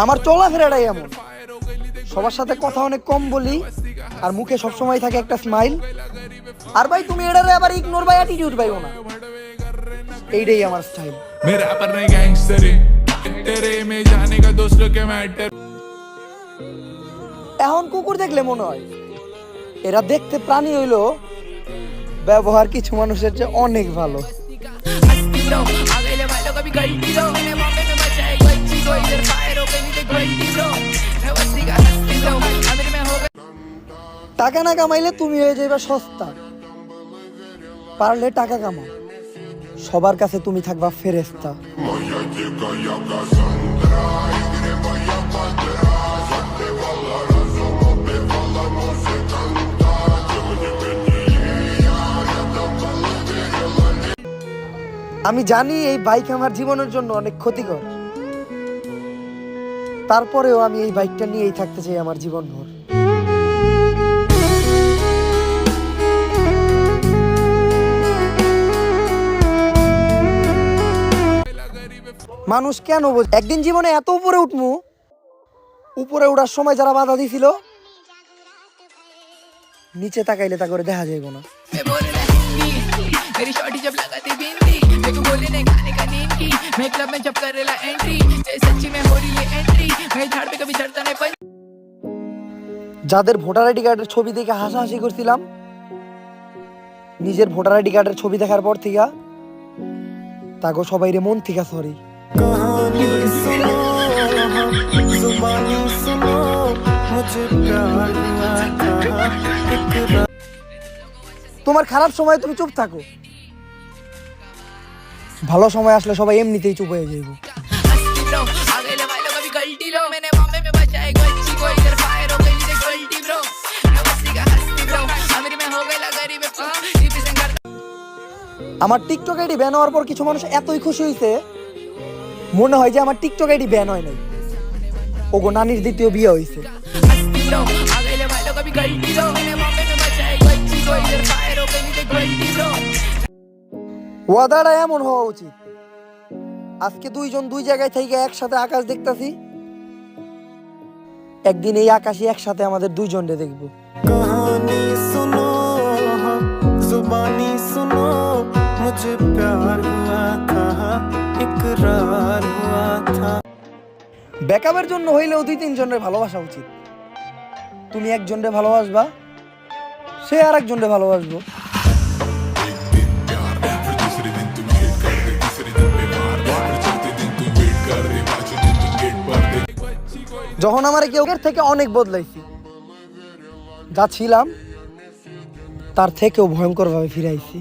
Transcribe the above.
আমার চলাফেরাটাই এমন, সবার সাথে কথা অনেক কম বলি আর মুখে সবসময় থাকে একটা স্মাইল। আর ভাই তুমি এটারে আবার ইগনোর বাই অ্যাটিটিউড পাইও না, এইটাই আমার স্টাইল। मेरा पर नहीं गैंगस्टर तेरे में जाने का दोस्तों के मैटर। এখন কুকুর দেখলে মনে হয় এরা দেখতে প্রাণী হইলো, ব্যবহার কিছু মানুষের চেয়ে অনেক ভালো। টাকা না কামাইলে তুমি হয়ে যাবে সস্তা, পারলে টাকা কামাও, সবার কাছে তুমি থাকবা ফেরেস্তা। আমি জানি এই বাইক আমার জীবনের জন্য অনেক ক্ষতিকর, তারপরেও আমি এই বাইকটা নিয়েই থাকতে চাই আমার জীবনভর। মানুষ কেন বোঝে একদিন জীবনে এত উপরে উঠমু, উপরে উঠার সময় যারা বাধা দিছিল নিচে তাকাইলে তা করে দেখা যাইব না। मेरी शॉटी जब लगाती बिंदी मेरे को बोले ने गाने का नींद की मैं क्लब में जब करेला एंट्री सच्ची में हो रही है एंट्री मैं झाड़ पे कभी चढ़ता नहीं पर। যাদের ভোটার আইডি কার্ডের ছবি দেখে হাসাহাসি করছিলাম, নিজের ভোটার আইডি কার্ডের ছবি দেখার পর থেকে তাগো সবাইরে মন থেকে সরি। তোমার খারাপ সময় তুমি চুপ থাকো, ভালো সময় আসলে সবাই এমনিতেই চুপ হয়ে যাইব। আমার টিকটক আইডি ব্যান হওয়ার পর কিছু মানুষ এতই খুশি হয়েছে মনে হয় যে আমার টিকটক আইডি ব্যান হয় নাই, ওগো নানির দ্বিতীয় বিয়ে হয়েছে। ওয়াদাটা এমন হওয়া উচিত, আজকে দুইজন দুই জায়গায় থেকে একসাথে আকাশ দেখতাছি, একদিন এই আকাশই একসাথে আমাদের দুইজনকে দেখবো। कहानी सुनो जुबानी सुनो मुझे प्यार हुआ था इकरार हुआ था। ব্যাকআপের জন্য হইলেও দুই তিনজনের ভালোবাসা উচিত। তুমি একজনকে ভালোবাসবা, সে আর একজনকে ভালোবাসবো। যখন আমার কেউ এর থেকে অনেক বদলাইছি, যা ছিলাম তার থেকেও ভয়ঙ্কর ভাবে ফিরে আইছি।